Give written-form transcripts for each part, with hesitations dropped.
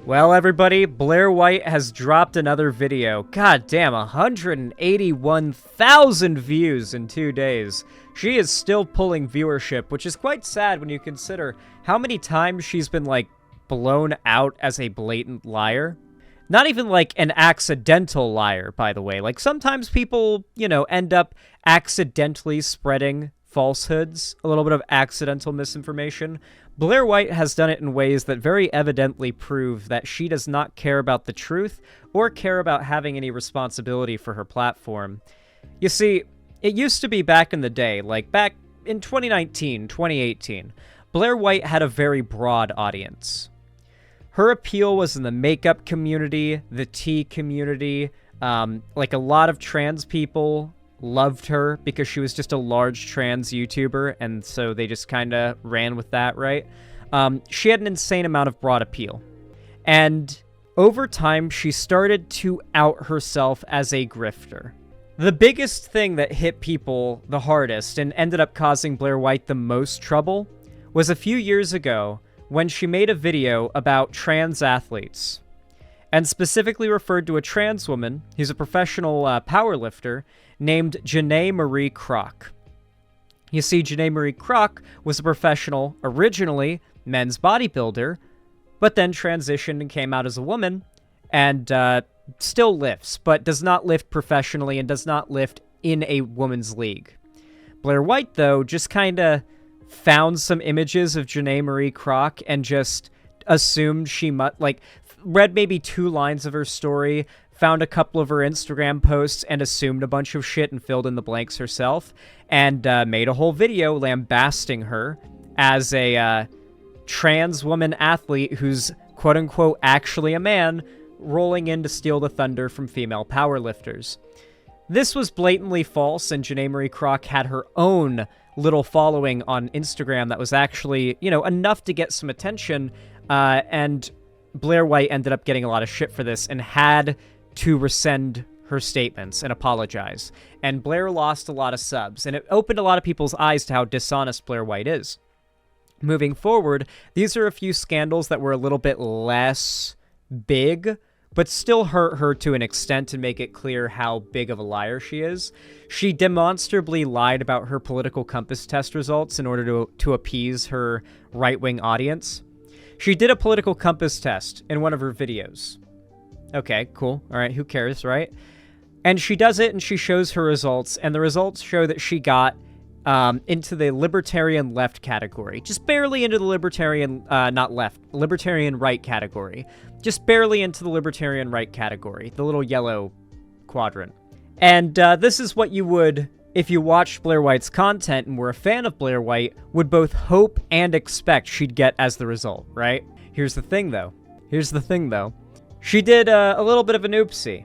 Well, everybody, Blaire White has dropped another video. God damn, 181,000 views in 2 days. She is still pulling viewership, which is quite sad when you consider how many times she's been, like, blown out as a blatant liar. Not even, like, an accidental liar, by the way. Like, sometimes people, end up accidentally spreading falsehoods, a little bit of accidental misinformation. Blaire White has done it in ways that very evidently prove that she does not care about the truth or care about having any responsibility for her platform. You see, it used to be back in the day, like back in 2019, 2018, Blaire White had a very broad audience. Her appeal was in the makeup community, the tea community, like a lot of trans people loved her because she was just a large trans YouTuber, and so they just kind of ran with that, right? She had an insane amount of broad appeal. And over time, she started to out herself as a grifter. The biggest thing that hit people the hardest and ended up causing Blaire White the most trouble was a few years ago when she made a video about trans athletes, and specifically referred to a trans woman who's a professional powerlifter named Janae Marie Kroc. You see, Janae Marie Kroc was a professional, originally men's bodybuilder, but then transitioned and came out as a woman, and still lifts, but does not lift professionally and does not lift in a woman's league. Blaire White, though, just kind of found some images of Janae Marie Kroc and just assumed she read maybe 2 lines of her story, found a couple of her Instagram posts, and assumed a bunch of shit and filled in the blanks herself, and made a whole video lambasting her as a trans woman athlete who's quote-unquote actually a man, rolling in to steal the thunder from female powerlifters. This was blatantly false, and Janae Marie Kroc had her own little following on Instagram that was actually, enough to get some attention, and Blaire White ended up getting a lot of shit for this and had to rescind her statements and apologize. And Blaire lost a lot of subs, and it opened a lot of people's eyes to how dishonest Blaire White is. Moving forward, these are a few scandals that were a little bit less big, but still hurt her to an extent to make it clear how big of a liar she is. She demonstrably lied about her political compass test results in order to appease her right-wing audience. She did a political compass test in one of her videos. Okay, cool. All right, who cares, right? And she does it, and she shows her results, and the results show that she got into the libertarian left category. Just barely into the libertarian, libertarian right category. Just barely into the libertarian right category, the little yellow quadrant. And this is what you would, if you watched Blaire White's content and were a fan of Blaire White, would both hope and expect she'd get as the result, right? Here's the thing, though. She did a little bit of an oopsie.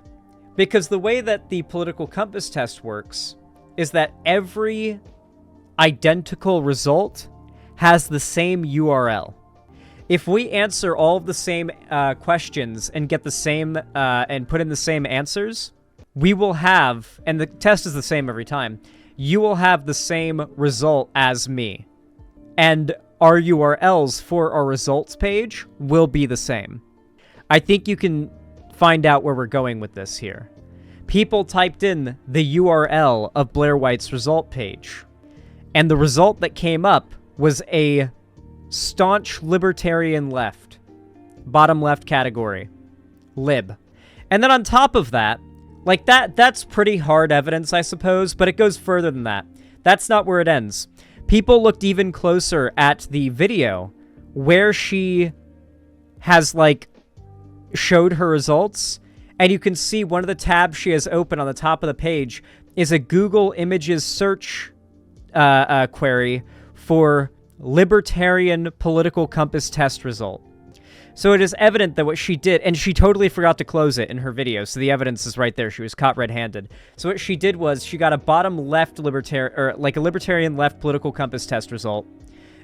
Because the way that the political compass test works is that every identical result has the same URL. If we answer all of the same questions and get the same and put in the same answers, we will have, and the test is the same every time, you will have the same result as me. And our URLs for our results page will be the same. I think you can find out where we're going with this here. People typed in the URL of Blaire White's result page, and the result that came up was a staunch libertarian left, bottom left category, lib. And then on top of that, like that's pretty hard evidence, I suppose, but it goes further than that. That's not where it ends. People looked even closer at the video where she has, showed her results, and you can see one of the tabs she has open on the top of the page is a Google Images search query for libertarian political compass test result. So it is evident that what she did, and she totally forgot to close it in her video, so the evidence is right there. She was caught red-handed. So what she did was she got a bottom left libertarian, or like a libertarian left political compass test result,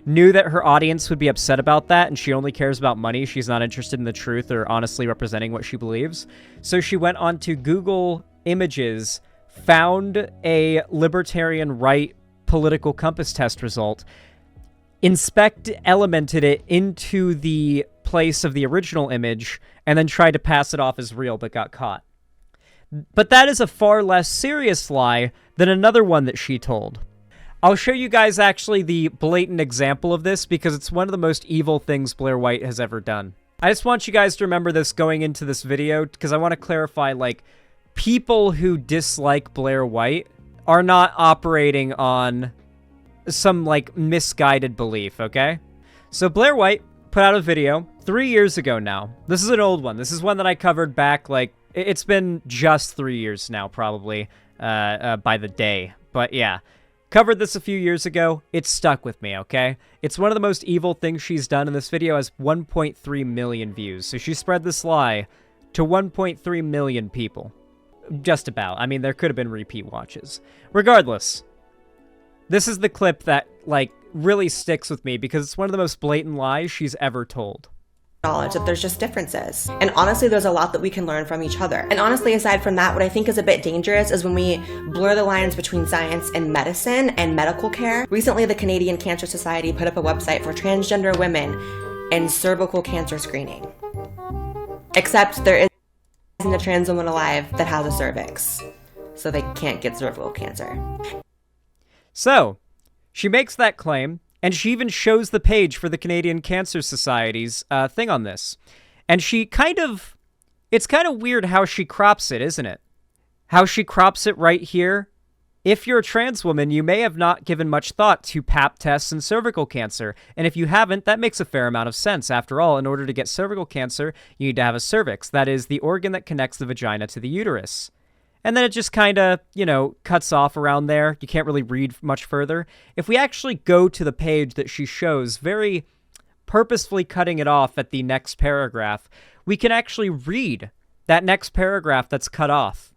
knew that her audience would be upset about that, and she only cares about money. She's not interested in the truth or honestly representing what she believes. So she went on to Google Images, found a libertarian right political compass test result, elemented it into the place of the original image and then tried to pass it off as real but got caught. But that is a far less serious lie than another one that she told. I'll show you guys actually the blatant example of this because it's one of the most evil things Blaire White has ever done. I just want you guys to remember this going into this video because I want to clarify, like, people who dislike Blaire White are not operating on some, like, misguided belief, okay? So Blaire White put out a video 3 years ago now. This is an old one. This is one that I covered back, like, it's been just 3 years now, probably, by the day. But yeah, covered this a few years ago. It's stuck with me, okay? It's one of the most evil things she's done, and this video has 1.3 million views. So she spread this lie to 1.3 million people. Just about. I mean, there could have been repeat watches. Regardless, this is the clip that, like, really sticks with me because it's one of the most blatant lies she's ever told. Knowledge that there's just differences. And honestly, there's a lot that we can learn from each other. And honestly, aside from that, what I think is a bit dangerous is when we blur the lines between science and medicine and medical care. Recently, the Canadian Cancer Society put up a website for transgender women and cervical cancer screening. Except there isn't a trans woman alive that has a cervix, so they can't get cervical cancer. So, she makes that claim, and she even shows the page for the Canadian Cancer Society's thing on this. And she it's kind of weird how she crops it, isn't it? How she crops it right here. If you're a trans woman, you may have not given much thought to Pap tests and cervical cancer. And if you haven't, that makes a fair amount of sense. After all, in order to get cervical cancer, you need to have a cervix. That is the organ that connects the vagina to the uterus. And then it just kind of, you know, cuts off around there. You can't really read much further. If we actually go to the page that she shows, very purposefully cutting it off at the next paragraph, we can actually read that next paragraph that's cut off.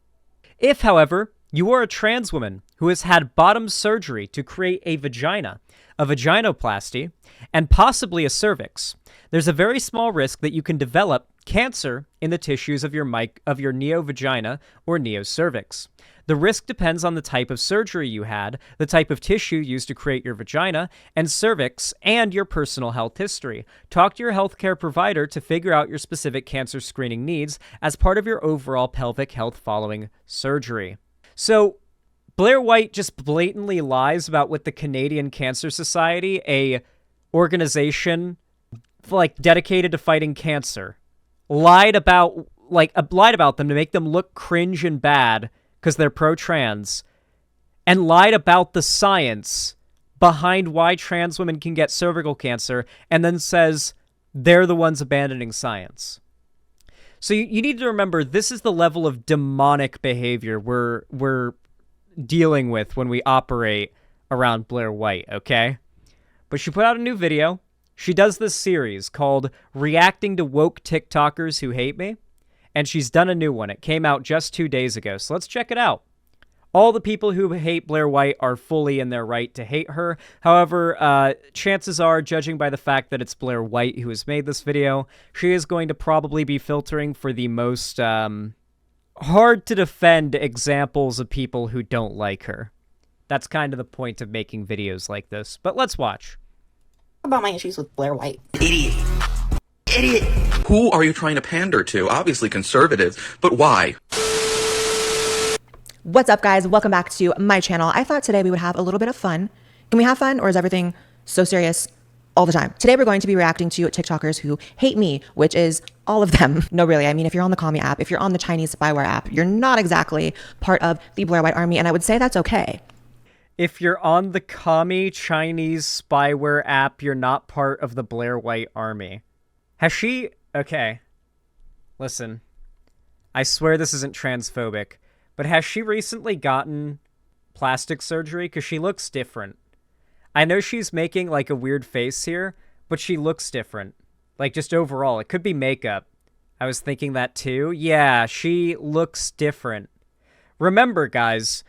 If, however, you are a trans woman who has had bottom surgery to create a vagina, a vaginoplasty, and possibly a cervix, there's a very small risk that you can develop cancer in the tissues of your neovagina or neocervix. The risk depends on the type of surgery you had, the type of tissue used to create your vagina and cervix, and your personal health history. Talk to your healthcare provider to figure out your specific cancer screening needs as part of your overall pelvic health following surgery. So, Blaire White just blatantly lies about what the Canadian Cancer Society, a organization like dedicated to fighting cancer, lied about them to make them look cringe and bad because they're pro-trans, and lied about the science behind why trans women can get cervical cancer, and then says they're the ones abandoning science. So you need to remember, this is the level of demonic behavior we're dealing with when we operate around Blaire White, okay? But she put out a new video. She does this series called Reacting to Woke TikTokers Who Hate Me, and she's done a new one. It came out just 2 days ago, so let's check it out. All the people who hate Blaire White are fully in their right to hate her. However, chances are, judging by the fact that it's Blaire White who has made this video, she is going to probably be filtering for the most hard-to-defend examples of people who don't like her. That's kind of the point of making videos like this. But let's watch. About my issues with Blaire White. Idiot. Idiot. Who are you trying to pander to? Obviously conservatives, but why? What's up, guys? Welcome back to my channel. I thought today we would have a little bit of fun. Can we have fun, or is everything so serious all the time? Today we're going to be reacting to TikTokers who hate me, which is all of them. No, really. I mean, if you're on the Commie app, if you're on the Chinese spyware app, you're not exactly part of the Blaire White army, and I would say that's okay. If you're on the Commie Chinese spyware app, you're not part of the Blaire White army. Has she... Okay. Listen. I swear this isn't transphobic, but has she recently gotten plastic surgery? Because she looks different. I know she's making, like, a weird face here, but she looks different. Like, just overall. It could be makeup. I was thinking that, too. Yeah, she looks different. Remember, guys...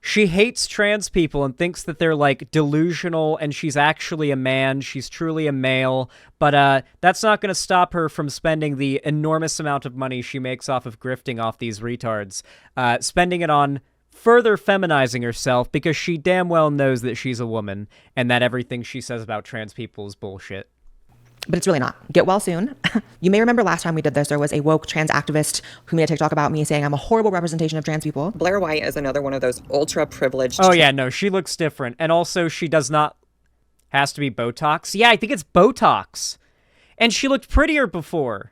She hates trans people and thinks that they're, like, delusional and she's actually a man. She's truly a male. But that's not going to stop her from spending the enormous amount of money she makes off of grifting off these retards. Spending it on further feminizing herself because she damn well knows that she's a woman and that everything she says about trans people is bullshit. but it's really not. Get well soon. You may remember last time we did this, there was a woke trans activist who made a TikTok about me saying I'm a horrible representation of trans people. Blaire White is another one of those ultra privileged. Oh yeah, no, she looks different. And also she does not, has to be Botox. Yeah, I think it's Botox. And she looked prettier before.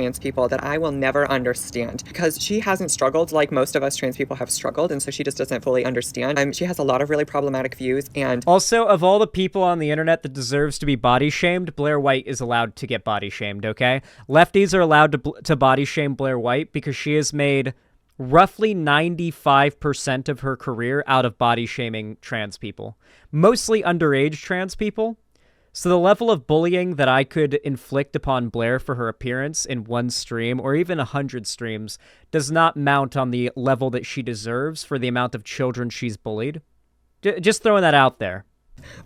Trans people that I will never understand because she hasn't struggled like most of us trans people have struggled, and so she just doesn't fully understand. She has a lot of really problematic views, and also, of all the people on the internet that deserves to be body shamed, Blaire White is allowed to get body shamed, okay? Lefties are allowed to body shame Blaire White because she has made roughly 95% of her career out of body shaming trans people, mostly underage trans people. So the level of bullying that I could inflict upon Blaire for her appearance in one stream, or even 100 streams, does not mount on the level that she deserves for the amount of children she's bullied. Just throwing that out there.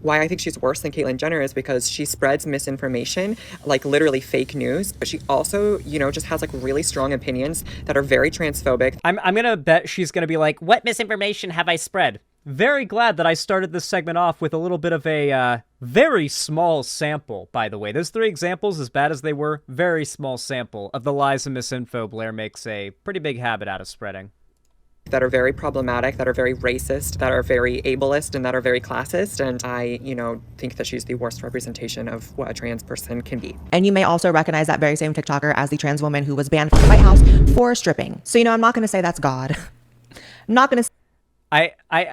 why I think she's worse than Caitlyn Jenner is because she spreads misinformation, like literally fake news, but she also, you know, just has like really strong opinions that are very transphobic. I'm gonna bet she's gonna be like, what misinformation have I spread? Very glad that I started this segment off with a little bit of a very small sample, by the way. Those 3 examples, as bad as they were, very small sample of the lies and misinfo Blaire makes a pretty big habit out of spreading. That are very problematic, that are very racist, that are very ableist, and that are very classist. And I, you know, think that she's the worst representation of what a trans person can be. And you may also recognize that very same TikToker as the trans woman who was banned from the White House for stripping. So, you know, I'm not going to say that's God. I'm not going to. I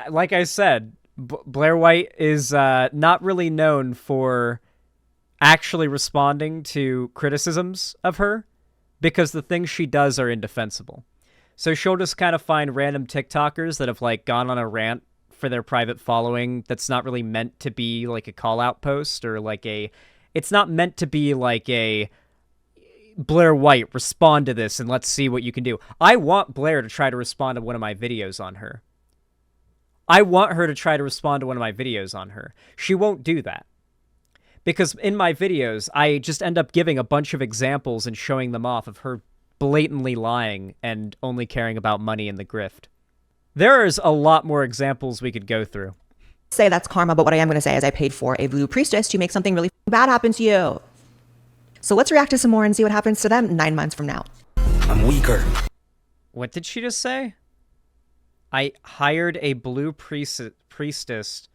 like I said, Blaire White is not really known for actually responding to criticisms of her because the things she does are indefensible. So she'll just kind of find random TikTokers that have like gone on a rant for their private following that's not really meant to be like a call out post or like it's not meant to be like a Blaire White, respond to this and let's see what you can do. I want Blaire to try to respond to one of my videos on her. I want her to try to respond to one of my videos on her. She won't do that. Because in my videos, I just end up giving a bunch of examples and showing them off of her blatantly lying and only caring about money and the grift. There's a lot more examples we could go through. Say that's karma, but what I am going to say is I paid for a voodoo priestess to make something really bad happen to you. So let's react to some more and see what happens to them 9 months from now. I'm weaker. What did she just say? I hired a blue priestess.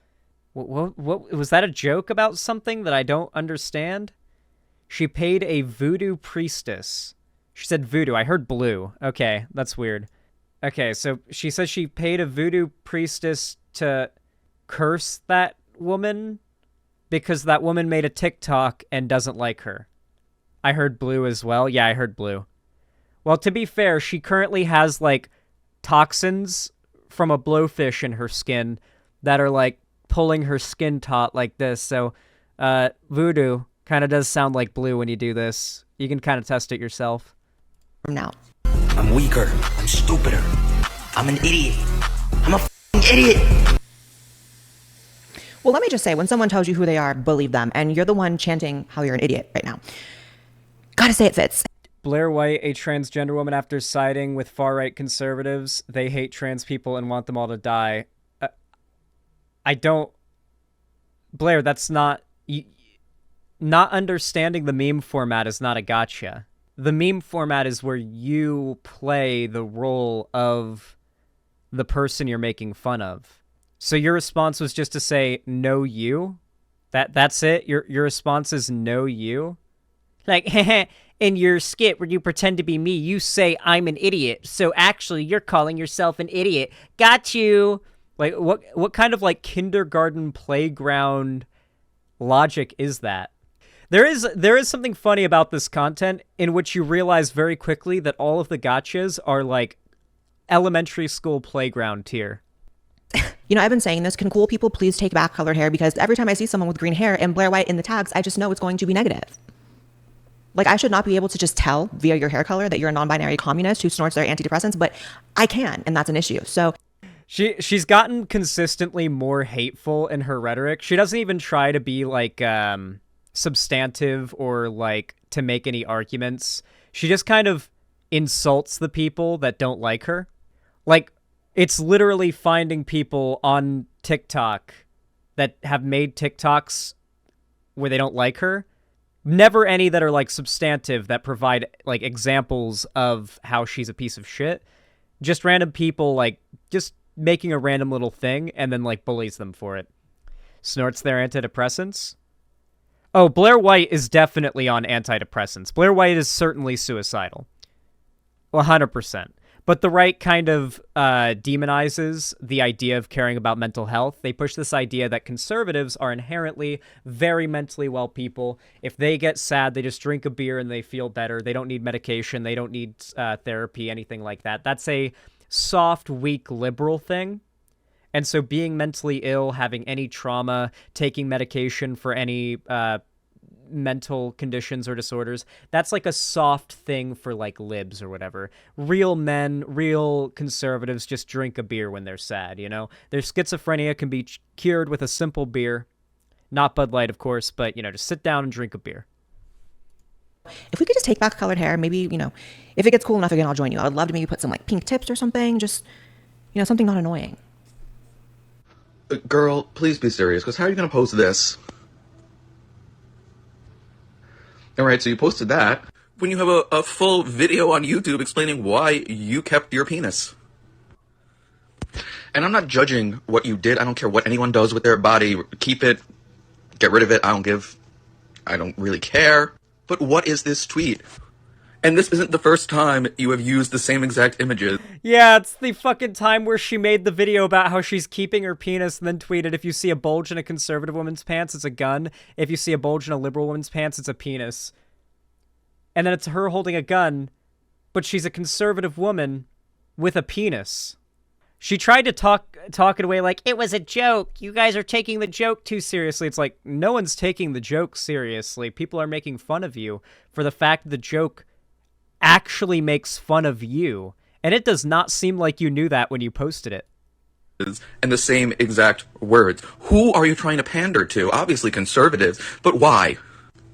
What was that a joke about something that I don't understand? She paid a voodoo priestess. She said voodoo. I heard blue. Okay, that's weird. Okay, so she says she paid a voodoo priestess to curse that woman because that woman made a TikTok and doesn't like her. I heard blue as well. Yeah, I heard blue. Well, to be fair, she currently has like toxins from a blowfish in her skin that are like pulling her skin taut like this. So voodoo kind of does sound like blue when you do this. You can kind of test it yourself. From now. I'm weaker. I'm stupider. I'm an idiot. I'm a f***ing idiot. Well, let me just say, when someone tells you who they are, believe them. And you're the one chanting how you're an idiot right now. Gotta say it fits. Blaire White, a transgender woman after siding with far-right conservatives. They hate trans people and want them all to die. I don't... Blaire, that's not... Not understanding the meme format is not a gotcha. The meme format is where you play the role of the person you're making fun of. So your response was just to say, no you? That's it? Your response is no you? Like, in your skit where you pretend to be me, you say I'm an idiot. So actually, you're calling yourself an idiot. Got you. Like, what kind of like kindergarten playground logic is that? There is something funny about this content in which you realize very quickly that all of the gotchas are like elementary school playground tier. You know, I've been saying this. Can cool people please take back colored hair? Because every time I see someone with green hair and Blaire White in the tags, I just know it's going to be negative. Like, I should not be able to just tell via your hair color that you're a non-binary communist who snorts their antidepressants, but I can, and that's an issue. So she's gotten consistently more hateful in her rhetoric. She doesn't even try to be like substantive or like to make any arguments. She just kind of insults the people that don't like her. Like, it's literally finding people on TikTok that have made TikToks where they don't like her Never any that are, like, substantive, that provide, like, examples of how she's a piece of shit. Just random people, like, just making a random little thing and then, like, bullies them for it. Snorts their antidepressants. Oh, Blaire White is definitely on antidepressants. Blaire White is certainly suicidal. 100%. But the right kind of demonizes the idea of caring about mental health. They push this idea that conservatives are inherently very mentally well people. If they get sad, they just drink a beer and they feel better. They don't need medication. They don't need therapy, anything like that. That's a soft, weak, liberal thing. And so being mentally ill, having any trauma, taking medication for any mental conditions or disorders, that's like a soft thing for like libs or whatever. Real men, real conservatives just drink a beer when they're sad, you know? Their schizophrenia can be cured with a simple beer. Not Bud Light, of course, but, you know, just sit down and drink a beer. If we could just take back colored hair, maybe, you know, if it gets cool enough again, I'll join you. I would love to maybe put some like pink tips or something, just, you know, something not annoying. Girl, please be serious, because how are you going to post this? Alright, so you posted that when you have a full video on YouTube explaining why you kept your penis. And I'm not judging what you did. I don't care what anyone does with their body. Keep it, get rid of it. I don't really care. But what is this tweet? And this isn't the first time you have used the same exact images. Yeah, it's the fucking time where she made the video about how she's keeping her penis and then tweeted, if you see a bulge in a conservative woman's pants, it's a gun. If you see a bulge in a liberal woman's pants, it's a penis. And then it's her holding a gun, but she's a conservative woman with a penis. She tried to talk it away like, it was a joke. You guys are taking the joke too seriously. It's like, no one's taking the joke seriously. People are making fun of you for the fact that the joke actually makes fun of you. And it does not seem like you knew that when you posted it. And the same exact words. Who are you trying to pander to? Obviously conservatives, but why?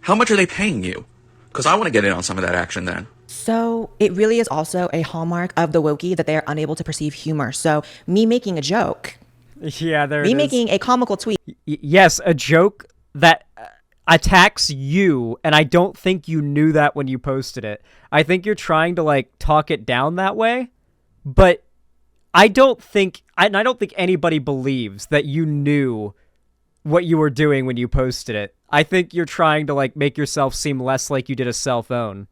How much are they paying you? Because I want to get in on some of that action then. So it really is also a hallmark of the wokie that they are unable to perceive humor. So me making a joke, yeah, there it me is. making a comical tweet. Yes, a joke that attacks you, and I don't think you knew that when you posted it. I think you're trying to like talk it down that way, but I don't think anybody believes that you knew what you were doing when you posted it. I think you're trying to like make yourself seem less like you did a cell phone.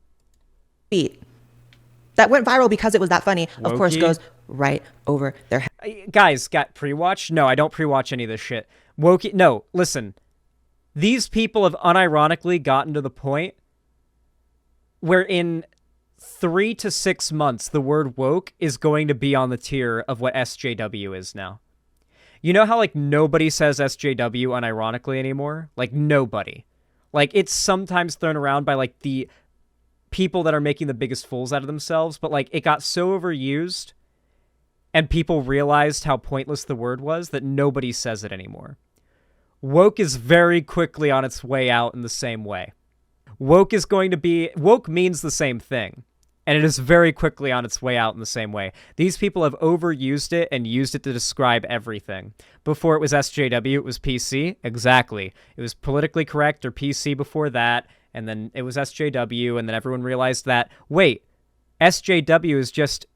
That went viral because it was that funny. Of course, Wokey? goes right over their head. Guys, got pre-watch? No, I don't pre-watch any of this shit. Wokey, no, listen. These people have unironically gotten to the point where in 3 to 6 months, the word woke is going to be on the tier of what SJW is now. You know how, like, nobody says SJW unironically anymore? Like, nobody. Like, it's sometimes thrown around by, like, the people that are making the biggest fools out of themselves, but, like, it got so overused and people realized how pointless the word was that nobody says it anymore. Woke is very quickly on its way out in the same way. Woke means the same thing, and it is very quickly on its way out in the same way. These people have overused it and used it to describe everything. Before it was SJW, it was PC. Exactly. It was politically correct or PC before that, and then it was SJW, and then everyone realized that, wait, SJW is just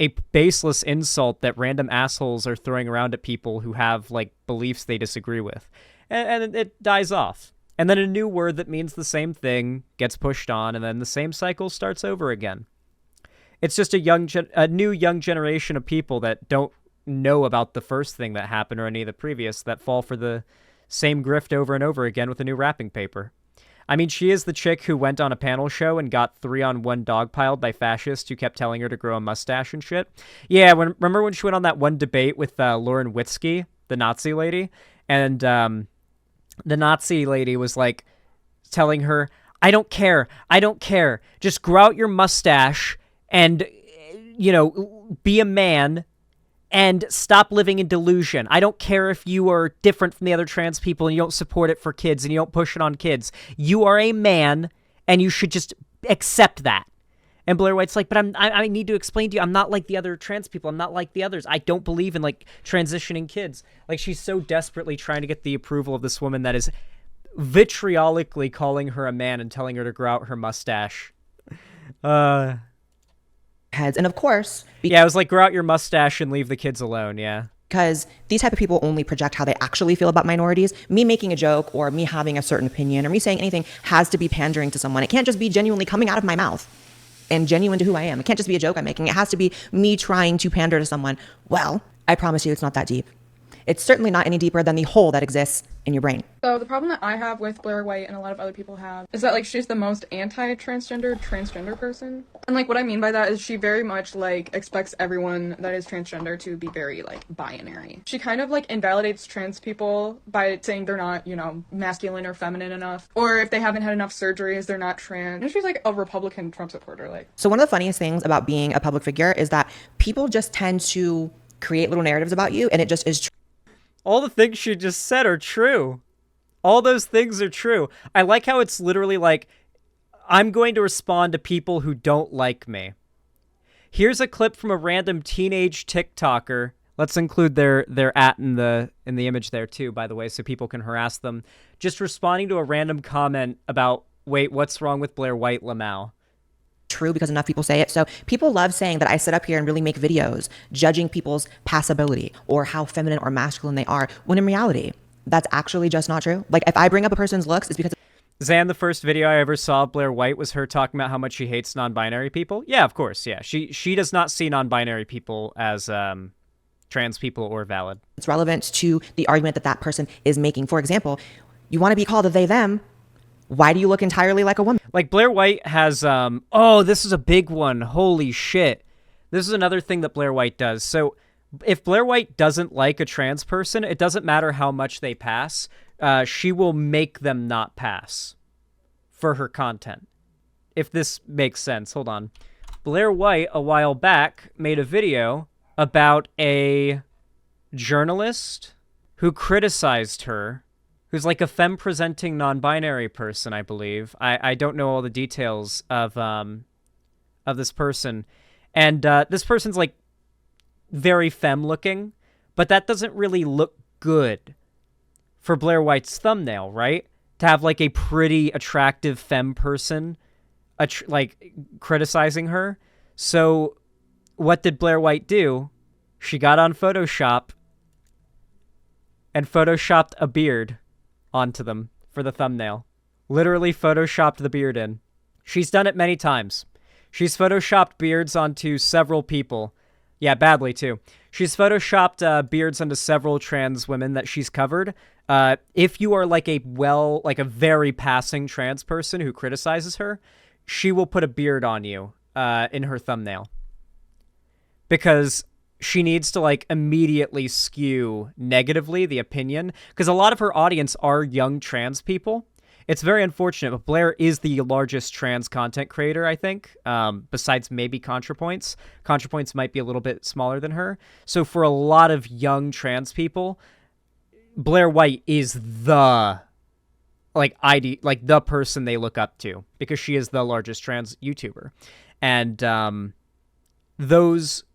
a baseless insult that random assholes are throwing around at people who have, like, beliefs they disagree with. And it dies off. And then a new word that means the same thing gets pushed on, and then the same cycle starts over again. It's just a new young generation of people that don't know about the first thing that happened or any of the previous that fall for the same grift over and over again with a new wrapping paper. I mean, she is the chick who went on a panel show and got 3-on-1 dogpiled by fascists who kept telling her to grow a mustache and shit. Yeah, remember when she went on that one debate with Lauren Witzke, the Nazi lady? And the Nazi lady was like telling her, I don't care. Just grow out your mustache and, you know, be a man and stop living in delusion. I don't care if you are different from the other trans people and you don't support it for kids and you don't push it on kids. You are a man and you should just accept that. And Blaire White's like, but I need to explain to you, I'm not like the other trans people. I'm not like the others. I don't believe in, like, transitioning kids. Like, she's so desperately trying to get the approval of this woman that is vitriolically calling her a man and telling her to grow out her mustache. Heads. And of course, Yeah, it was like, grow out your mustache and leave the kids alone, yeah. because these type of people only project how they actually feel about minorities, me making a joke or me having a certain opinion or me saying anything has to be pandering to someone. It can't just be genuinely coming out of my mouth and genuine to who I am. It can't just be a joke I'm making. It has to be me trying to pander to someone. Well, I promise you it's not that deep. It's certainly not any deeper than the hole that exists in your brain. So the problem that I have with Blaire White and a lot of other people have is that, like, she's the most transgender person. And, like, what I mean by that is she very much, like, expects everyone that is transgender to be very, like, binary. She kind of, like, invalidates trans people by saying they're not, you know, masculine or feminine enough. Or if they haven't had enough surgeries, they're not trans. And she's, like, a Republican Trump supporter, like. So one of the funniest things about being a public figure is that people just tend to create little narratives about you, and it just is true. All the things she just said are true. All those things are true. I like how it's literally like, I'm going to respond to people who don't like me. Here's a clip from a random teenage TikToker. Let's include their @ in the image there too, by the way, so people can harass them. Just responding to a random comment about, wait, what's wrong with Blaire White Lamau? True because enough people say it. So people love saying that I sit up here and really make videos judging people's passability or how feminine or masculine they are, when in reality, that's actually just not true. Like, if I bring up a person's looks, it's because Zan, the first video I ever saw of Blaire White was her talking about how much she hates non-binary people. Yeah, of course, yeah. She does not see non-binary people as trans people or valid. it's relevant to the argument that that person is making. For example, you want to be called a they, them. Why do you look entirely like a woman? Like, Blaire White has, oh, this is a big one. Holy shit. This is another thing that Blaire White does. So if Blaire White doesn't like a trans person, it doesn't matter how much they pass. She will make them not pass for her content. If this makes sense. Hold on. Blaire White, a while back, made a video about a journalist who criticized her, who's like a femme-presenting non-binary person, I believe. I don't know all the details of this person. And this person's like very femme-looking, but that doesn't really look good for Blaire White's thumbnail, right? To have like a pretty attractive femme person like criticizing her. So what did Blaire White do? She got on Photoshop and photoshopped a beard onto them for the thumbnail. Literally photoshopped the beard in. She's done it many times. She's photoshopped beards onto several people. Yeah, badly too. She's photoshopped beards onto several trans women that she's covered. If you are like a very passing trans person who criticizes her, she will put a beard on you in her thumbnail. Because she needs to like immediately skew negatively the opinion, because a lot of her audience are young trans people. It's very unfortunate, but Blaire is the largest trans content creator, I think, besides maybe ContraPoints. ContraPoints might be a little bit smaller than her. So for a lot of young trans people, Blaire White is the the person they look up to, because she is the largest trans YouTuber. And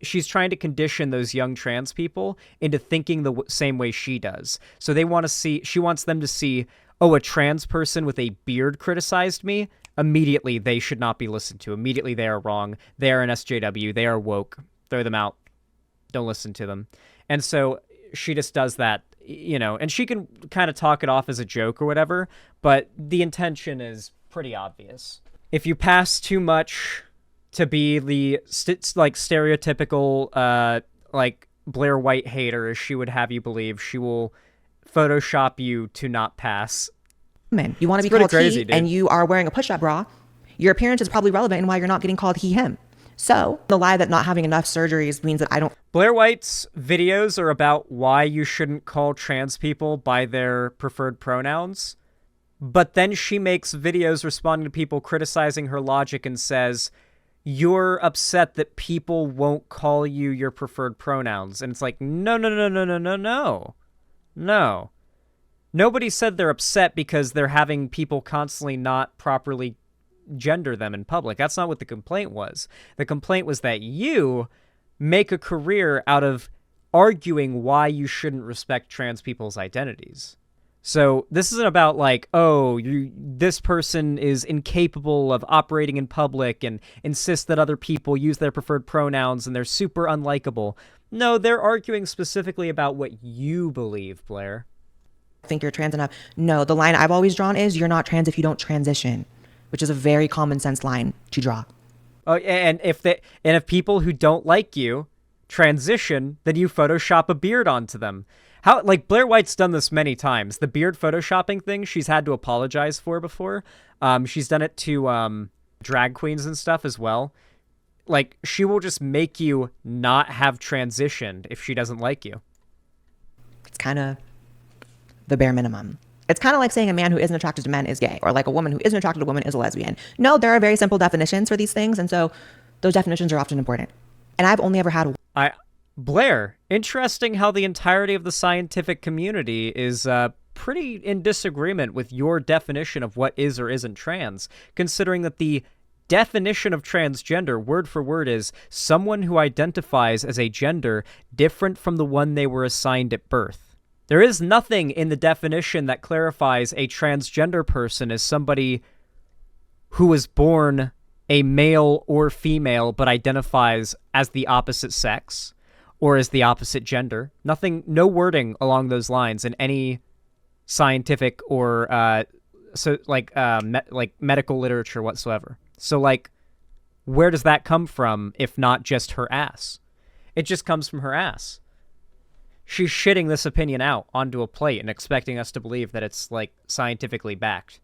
she's trying to condition those young trans people into thinking the same way she does. So she wants them to see, oh, a trans person with a beard criticized me. Immediately, they should not be listened to. Immediately, they are wrong. They are an SJW. They are woke. Throw them out. Don't listen to them. And so she just does that, you know, and she can kind of talk it off as a joke or whatever, but the intention is pretty obvious. If you pass too much to be the stereotypical Blaire White hater, as she would have you believe, she will Photoshop you to not pass. Man, you want to be called he, and you are wearing a push-up bra, your appearance is probably relevant in why you're not getting called he, him. So the lie that not having enough surgeries means that I don't. Blaire White's videos are about why you shouldn't call trans people by their preferred pronouns, but then she makes videos responding to people criticizing her logic and says, you're upset that people won't call you your preferred pronouns. And it's like, no. Nobody said they're upset because they're having people constantly not properly gender them in public. That's not what the complaint was. The complaint was that you make a career out of arguing why you shouldn't respect trans people's identities. So this isn't about like, oh, this person is incapable of operating in public and insists that other people use their preferred pronouns and they're super unlikable. No, they're arguing specifically about what you believe, Blaire. Think you're trans enough. No, the line I've always drawn is you're not trans if you don't transition, which is a very common sense line to draw. Oh, and if people who don't like you transition, then you Photoshop a beard onto them. How, like, Blaire White's done this many times. The beard photoshopping thing she's had to apologize for before. She's done it to drag queens and stuff as well. Like, she will just make you not have transitioned if she doesn't like you. It's kind of the bare minimum. It's kind of like saying a man who isn't attracted to men is gay, or like a woman who isn't attracted to a woman is a lesbian. No, there are very simple definitions for these things, and so those definitions are often important. And I've only ever had Blaire, interesting how the entirety of the scientific community is pretty in disagreement with your definition of what is or isn't trans, considering that the definition of transgender, word for word, is someone who identifies as a gender different from the one they were assigned at birth. There is nothing in the definition that clarifies a transgender person as somebody who was born a male or female but identifies as the opposite sex or as the opposite gender. Nothing, no wording along those lines in any scientific or medical literature whatsoever. So, like, where does that come from if not just her ass? It just comes from her ass. She's shitting this opinion out onto a plate and expecting us to believe that it's, like, scientifically backed.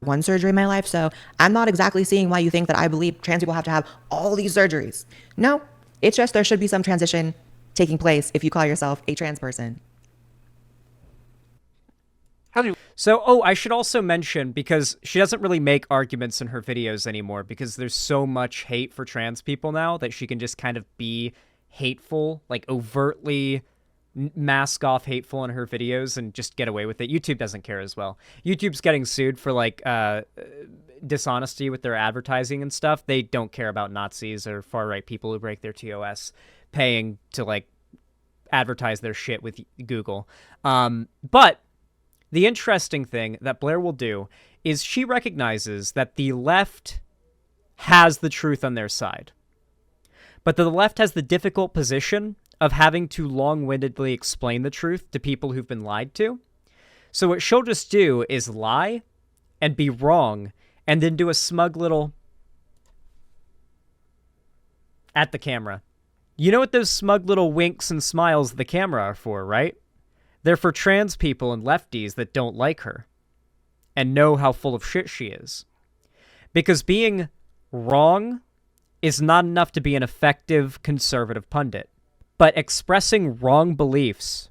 one surgery in my life, so I'm not exactly seeing why you think that I believe trans people have to have all these surgeries. No, it's just there should be some transition taking place if you call yourself a trans person. So, I should also mention, because she doesn't really make arguments in her videos anymore because there's so much hate for trans people now that she can just kind of be hateful, like overtly mask off hateful in her videos and just get away with it. YouTube doesn't care as well. YouTube's getting sued for like dishonesty with their advertising and stuff. They don't care about Nazis or far-right people who break their TOS paying to like advertise their shit with Google. But the interesting thing that Blaire will do is she recognizes that the left has the truth on their side. But the left has the difficult position of having to long-windedly explain the truth to people who've been lied to. So what she'll just do is lie and be wrong and then do a smug little at the camera. You know what those smug little winks and smiles at the camera are for, right? They're for trans people and lefties that don't like her and know how full of shit she is. Because being wrong is not enough to be an effective conservative pundit. But expressing wrong beliefs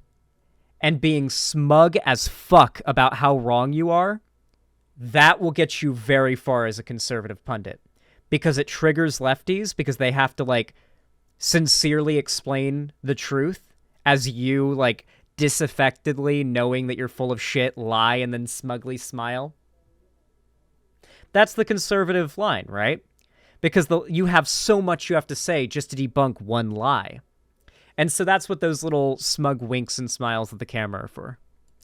and being smug as fuck about how wrong you are, that will get you very far as a conservative pundit. Because it triggers lefties, because they have to, like, sincerely explain the truth as you, like, disaffectedly, knowing that you're full of shit, lie and then smugly smile. That's the conservative line, right? Because you have so much you have to say just to debunk one lie. And so that's what those little smug winks and smiles at the camera are for,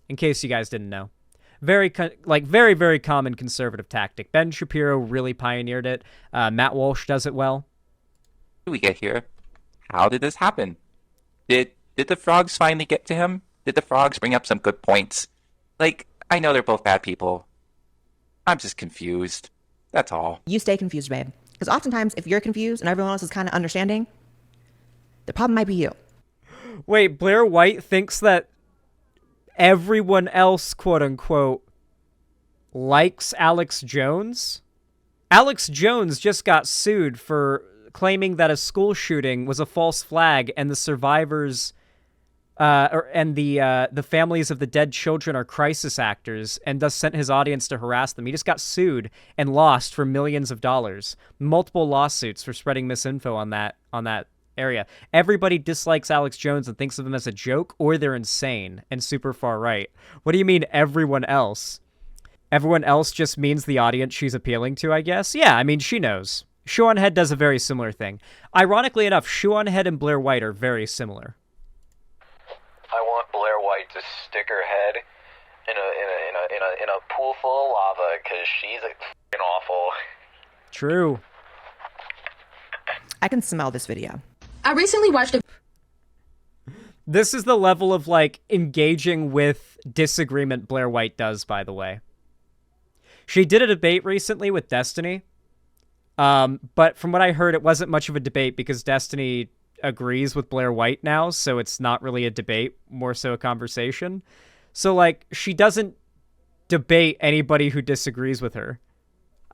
in case you guys didn't know. Very, very common conservative tactic. Ben Shapiro really pioneered it. Matt Walsh does it well. How did we get here? How did this happen? Did the frogs finally get to him? Did the frogs bring up some good points? Like, I know they're both bad people. I'm just confused. That's all. You stay confused, babe. Because oftentimes, if you're confused and everyone else is kind of understanding, the problem might be you. Wait, Blaire White thinks that everyone else, quote-unquote, likes Alex Jones? Alex Jones just got sued for claiming that a school shooting was a false flag and the survivors and the families of the dead children are crisis actors, and thus sent his audience to harass them. He just got sued and lost for millions of dollars. Multiple lawsuits for spreading misinfo on that area. Everybody dislikes Alex Jones and thinks of him as a joke, or they're insane and super far right. What do you mean everyone else? Everyone else just means the audience she's appealing to, I guess? Yeah, I mean, she knows. Shoe on Head does a very similar thing. Ironically enough, Shoe on Head and Blaire White are very similar. I want Blaire White to stick her head in a pool full of lava because she's f***ing awful. True. I can smell this video. I recently watched a This is the level of, like, engaging with disagreement Blaire White does, by the way. She did a debate recently with Destiny, but from what I heard, it wasn't much of a debate because Destiny agrees with Blaire White now, so it's not really a debate, more so a conversation. So, like, she doesn't debate anybody who disagrees with her.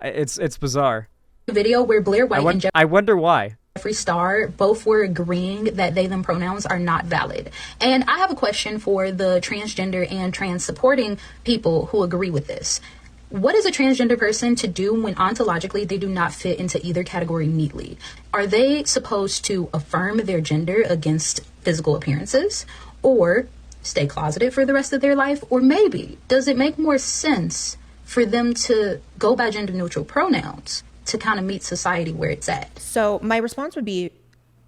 It's bizarre. video where Blaire White and I wonder why. Jeffree Star both were agreeing that they them pronouns are not valid. And I have a question for the transgender and trans supporting people who agree with this. What is a transgender person to do when ontologically they do not fit into either category neatly? Are they supposed to affirm their gender against physical appearances, or stay closeted for the rest of their life? Or maybe does it make more sense for them to go by gender neutral pronouns to kind of meet society where it's at? So my response would be,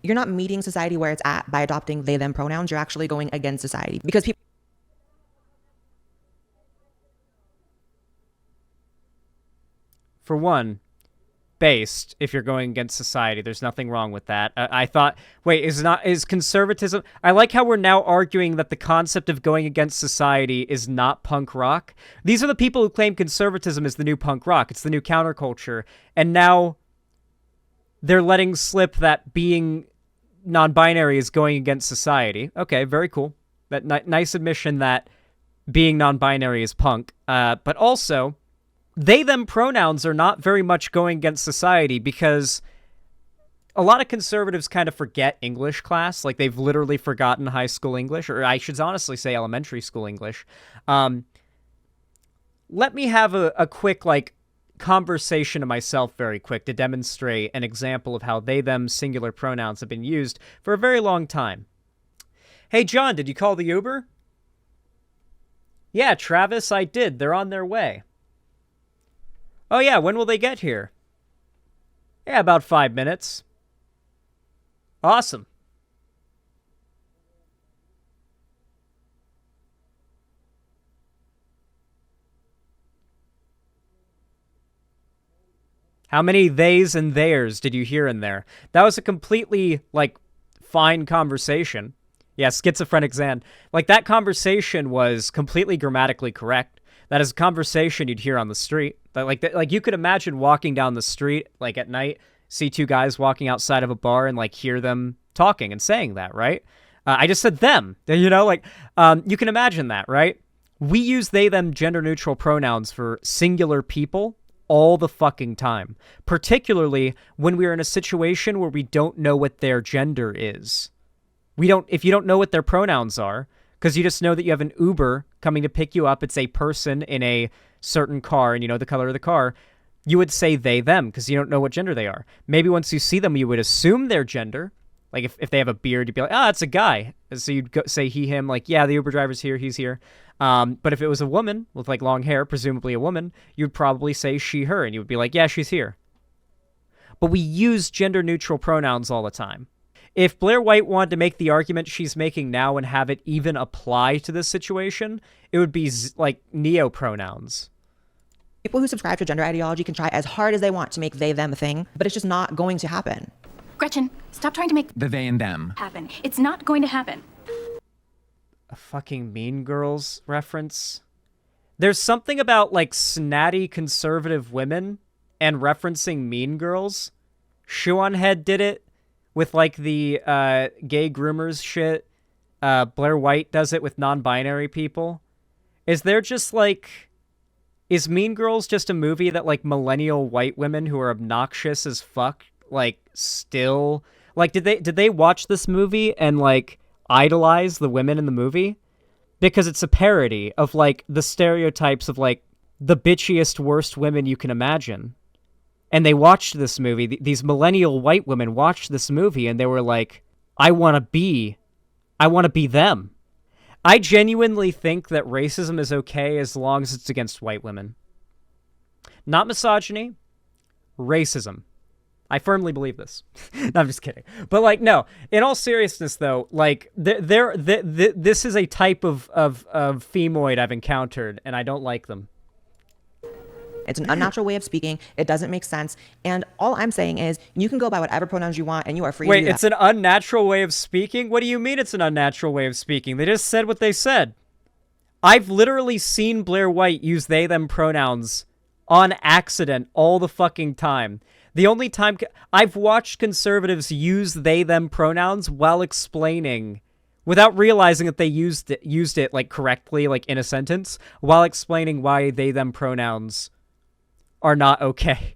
you're not meeting society where it's at by adopting they them pronouns. You're actually going against society, because people For one, based, if you're going against society, there's nothing wrong with that. I thought, wait, is conservatism? I like how we're now arguing that the concept of going against society is not punk rock. These are the people who claim conservatism is the new punk rock. It's the new counterculture. And now they're letting slip that being non-binary is going against society. Okay, very cool. That nice admission that being non-binary is punk. But also, they them pronouns are not very much going against society, because a lot of conservatives kind of forget English class. Like, they've literally forgotten high school English, or I should honestly say elementary school English. Let me have a quick, like, conversation to myself very quick to demonstrate an example of how they them singular pronouns have been used for a very long time. Hey, John, did you call the Uber? Yeah, Travis, I did. They're on their way. Oh, yeah, when will they get here? Yeah, about 5 minutes. Awesome. How many theys and theirs did you hear in there? That was a completely, like, fine conversation. Yeah, schizophrenic Zan. Like, that conversation was completely grammatically correct. That is a conversation you'd hear on the street. Like you could imagine walking down the street, like, at night, see two guys walking outside of a bar and, like, hear them talking and saying that, right? I just said them, you know, like, you can imagine that, right? We use they, them gender-neutral pronouns for singular people all the fucking time, particularly when we're in a situation where we don't know what their gender is. If you don't know what their pronouns are, because you just know that you have an Uber coming to pick you up, it's a person in a certain car, and you know the color of the car, you would say they, them, because you don't know what gender they are. Maybe once you see them, you would assume their gender. Like, if they have a beard, you'd be like, it's a guy. So you'd say he, him, like, yeah, the Uber driver's here, he's here. But if it was a woman with, like, long hair, presumably a woman, you'd probably say she, her, and you would be like, yeah, she's here. But we use gender-neutral pronouns all the time. If Blaire White wanted to make the argument she's making now and have it even apply to this situation, it would be, like, neo-pronouns. People who subscribe to gender ideology can try as hard as they want to make they them a thing, but it's just not going to happen. Gretchen, stop trying to make the they and them happen. It's not going to happen. A fucking Mean Girls reference? There's something about, like, snotty conservative women and referencing Mean Girls. Shoe on Head did it with, like, the gay groomers shit. Blaire White does it with non-binary people. Is there just, like... Is Mean Girls just a movie that, like, millennial white women who are obnoxious as fuck, like, still... Like, did they watch this movie and, like, idolize the women in the movie? Because it's a parody of, like, the stereotypes of, like, the bitchiest, worst women you can imagine. And they watched this movie. These millennial white women watched this movie and they were like, I want to be them. I genuinely think that racism is okay as long as it's against white women. Not misogyny, racism. I firmly believe this. No, I'm just kidding. But like, no. In all seriousness, though, like this is a type of femoid I've encountered, and I don't like them. It's an unnatural way of speaking. It doesn't make sense. And all I'm saying is you can go by whatever pronouns you want, and you are free to do that. Wait, it's an unnatural way of speaking? What do you mean it's an unnatural way of speaking? They just said what they said. I've literally seen Blaire White use they, them pronouns on accident all the fucking time. The only time I've watched conservatives use they, them pronouns while explaining, without realizing that they used it like correctly, like in a sentence, while explaining why they, them pronouns are not okay.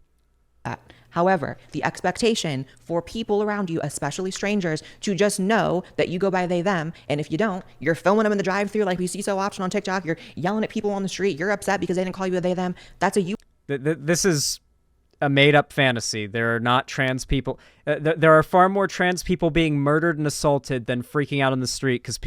However, the expectation for people around you, especially strangers, to just know that you go by they, them, and if you don't, you're filming them in the drive-thru like we see so often on TikTok, you're yelling at people on the street, you're upset because they didn't call you a they, them, that's a you. This is a made-up fantasy. There are not trans people. There are far more trans people being murdered and assaulted than freaking out on the street because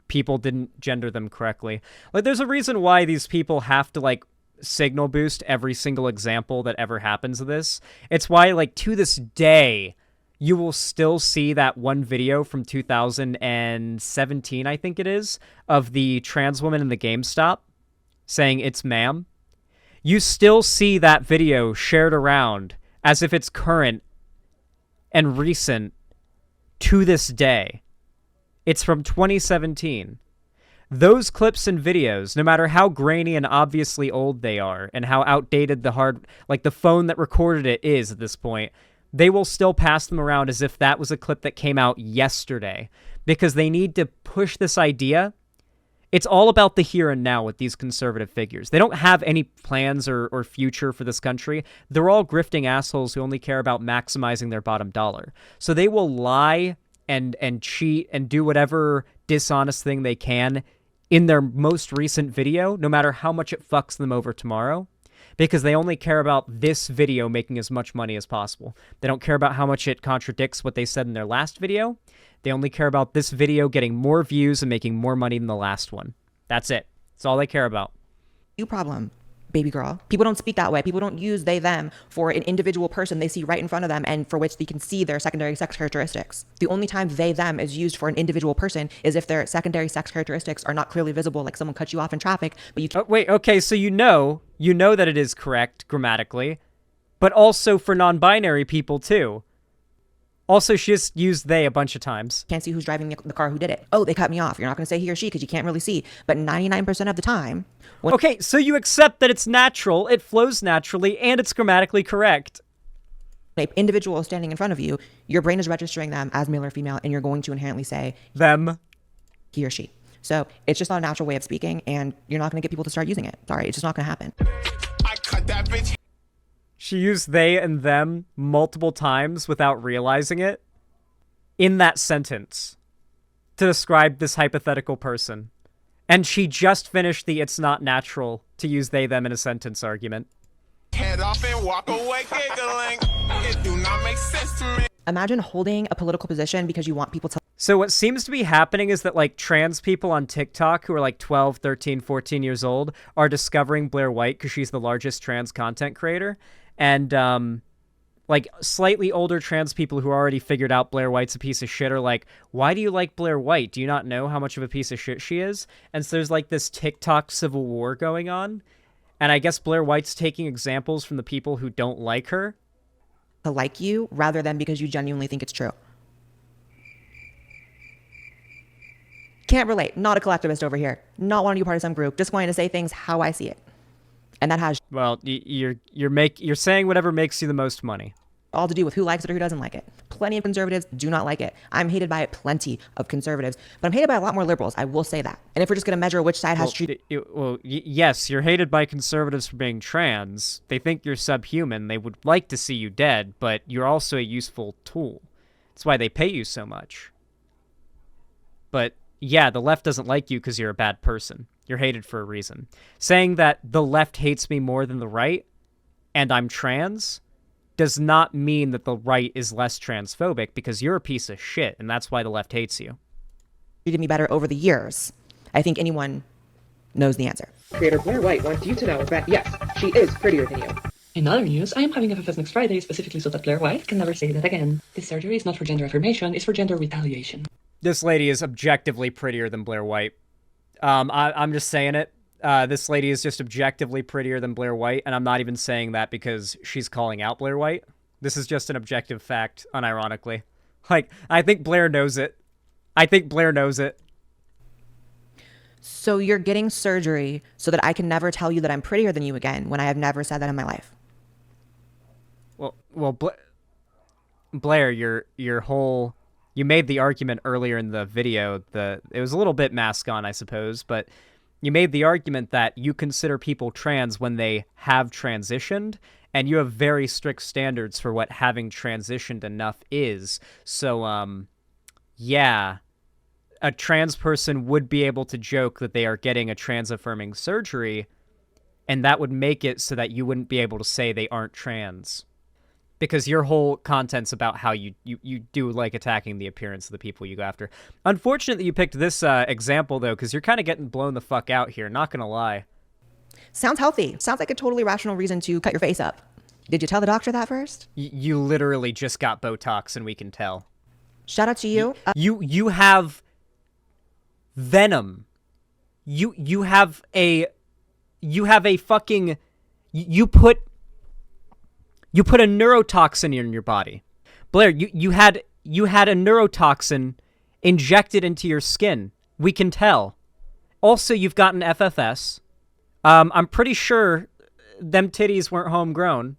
people didn't gender them correctly. Like, there's a reason why these people have to, like, signal boost every single example that ever happens of this. It's why, like, to this day, you will still see that one video from 2017, I think it is, of the trans woman in the GameStop saying, "It's ma'am." You still see that video shared around as if it's current and recent to this day. It's from 2017. Those clips and videos, no matter how grainy and obviously old they are, and how outdated the phone that recorded it is at this point, they will still pass them around as if that was a clip that came out yesterday, because they need to push this idea. It's all about the here and now with these conservative figures. They don't have any plans or future for this country. They're all grifting assholes who only care about maximizing their bottom dollar. So they will lie and cheat and do whatever dishonest thing they can in their most recent video, no matter how much it fucks them over tomorrow, because they only care about this video making as much money as possible. They don't care about how much it contradicts what they said in their last video. They only care about this video getting more views and making more money than the last one. That's it. That's all they care about. You problem, baby girl. People don't speak that way. People don't use they, them for an individual person they see right in front of them and for which they can see their secondary sex characteristics. The only time they, them is used for an individual person is if their secondary sex characteristics are not clearly visible, like someone cut you off in traffic, but you can't. Wait, okay, so you know that it is correct grammatically, but also for non-binary people too. Also, she just used they a bunch of times. Can't see who's driving the car who did it. Oh, they cut me off. You're not going to say he or she because you can't really see. But 99% of the time... Okay, so you accept that it's natural, it flows naturally, and it's grammatically correct. An individual is standing in front of you, your brain is registering them as male or female, and you're going to inherently say... them. He or she. So it's just not a natural way of speaking, and you're not going to get people to start using it. Sorry, it's just not going to happen. I cut that bitch. She used they and them multiple times without realizing it in that sentence to describe this hypothetical person. And she just finished the "it's not natural to use they, them in a sentence" argument. Head off and walk away giggling. It do not make sense to me. Imagine holding a political position because you want people to... So what seems to be happening is that, like, trans people on TikTok who are like 12, 13, 14 years old are discovering Blaire White because she's the largest trans content creator. And, like, slightly older trans people who already figured out Blaire White's a piece of shit are like, why do you like Blaire White? Do you not know how much of a piece of shit she is? And so there's, like, this TikTok civil war going on. And I guess Blaire White's taking examples from the people who don't like her. To like you rather than because you genuinely think it's true. Can't relate. Not a collectivist over here. Not wanting to be part of some group. Just wanting to say things how I see it. And that has... Well, you're saying whatever makes you the most money. All to do with who likes it or who doesn't like it. Plenty of conservatives do not like it. I'm hated by plenty of conservatives, but I'm hated by a lot more liberals. I will say that. And if we're just going to measure which side has... Yes, you're hated by conservatives for being trans. They think you're subhuman. They would like to see you dead, but you're also a useful tool. That's why they pay you so much. But yeah, the left doesn't like you because you're a bad person. You're hated for a reason. Saying that the left hates me more than the right, and I'm trans, does not mean that the right is less transphobic, because you're a piece of shit, and that's why the left hates you. Treated me better over the years. I think anyone knows the answer. Creator Blaire White wants you to know that, yes, she is prettier than you. In other news, I am having FFS next Friday specifically so that Blaire White can never say that again. This surgery is not for gender affirmation, it's for gender retaliation. This lady is objectively prettier than Blaire White. I'm just saying it. This lady is just objectively prettier than Blaire White, and I'm not even saying that because she's calling out Blaire White. This is just an objective fact, unironically. Like, I think Blaire knows it. So you're getting surgery so that I can never tell you that I'm prettier than you again when I have never said that in my life. Well, Blaire, your whole... You made the argument earlier in the video. It was a little bit mask on, I suppose, but you made the argument that you consider people trans when they have transitioned, and you have very strict standards for what having transitioned enough is. So, yeah, a trans person would be able to joke that they are getting a trans-affirming surgery, and that would make it so that you wouldn't be able to say they aren't trans. Because your whole content's about how you do like attacking the appearance of the people you go after. Unfortunately, you picked this example, though, because you're kind of getting blown the fuck out here, not gonna lie. Sounds healthy. Sounds like a totally rational reason to cut your face up. Did you tell the doctor that first? You literally just got Botox, and we can tell. Shout out to you. You have venom. You have a fucking... You put a neurotoxin in your body. Blaire, you had a neurotoxin injected into your skin. We can tell. Also, you've gotten FFS. I'm pretty sure them titties weren't homegrown.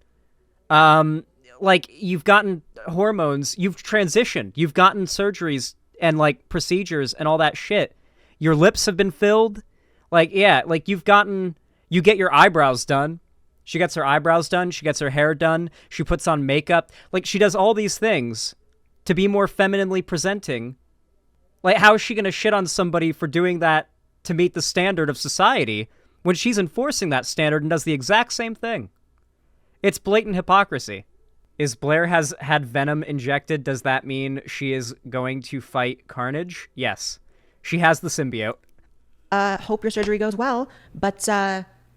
Like, you've gotten hormones. You've transitioned. You've gotten surgeries and, like, procedures and all that shit. Your lips have been filled. Like, yeah, like, you get your eyebrows done. She gets her eyebrows done. She gets her hair done. She puts on makeup. Like, she does all these things to be more femininely presenting. Like, how is she going to shit on somebody for doing that to meet the standard of society when she's enforcing that standard and does the exact same thing? It's blatant hypocrisy. Is Blaire has had venom injected, does that mean she is going to fight Carnage? Yes. She has the symbiote. Hope your surgery goes well, but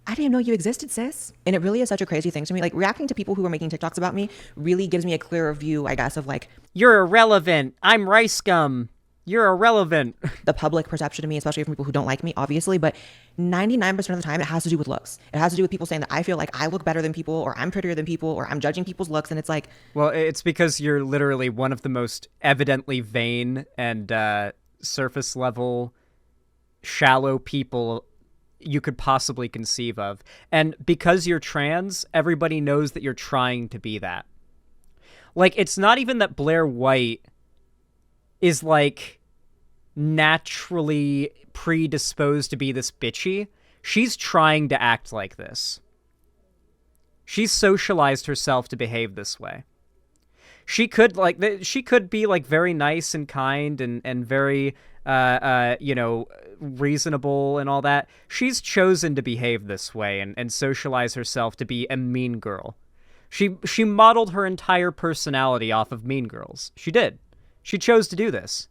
I didn't know you existed, sis. And it really is such a crazy thing to me. Like, reacting to people who are making TikToks about me really gives me a clearer view, I guess, of like... You're irrelevant. I'm rice gum. You're irrelevant. The public perception of me, especially from people who don't like me, obviously, but 99% of the time, it has to do with looks. It has to do with people saying that I feel like I look better than people, or I'm prettier than people, or I'm judging people's looks, and it's like... Well, it's because you're literally one of the most evidently vain and surface-level, shallow people you could possibly conceive of. And because you're trans, everybody knows that you're trying to be that. Like, it's not even that Blaire White is, like, naturally predisposed to be this bitchy. She's trying to act like this. She's socialized herself to behave this way. She could be, like, very nice and kind and very, reasonable and all that. She's chosen to behave this way and socialize herself to be a mean girl. She modeled her entire personality off of Mean Girls. She did. She chose to do this.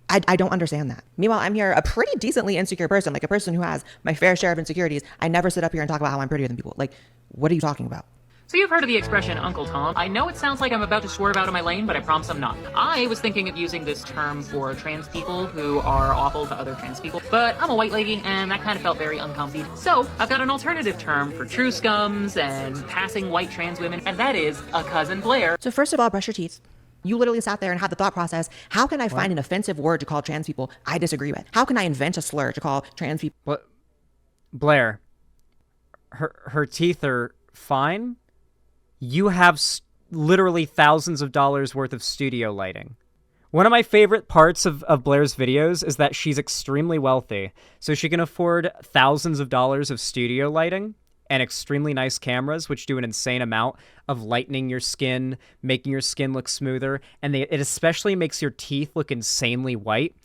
I don't understand that. Meanwhile, I'm here a pretty decently insecure person, like a person who has my fair share of insecurities. I never sit up here and talk about how I'm prettier than people. Like, what are you talking about? So you've heard of the expression Uncle Tom. I know it sounds like I'm about to swerve out of my lane, but I promise I'm not. I was thinking of using this term for trans people who are awful to other trans people, but I'm a white lady and that kind of felt very uncomfy. So I've got an alternative term for true scums and passing white trans women, and that is a cousin Blaire. So first of all, brush your teeth. You literally sat there and had the thought process, how can I find an offensive word to call trans people I disagree with? How can I invent a slur to call trans people? But Blaire, her teeth are fine. You have literally thousands of dollars worth of studio lighting. One of my favorite parts of Blaire's videos is that she's extremely wealthy, so she can afford thousands of dollars of studio lighting and extremely nice cameras, which do an insane amount of lightening your skin, making your skin look smoother, and it especially makes your teeth look insanely white.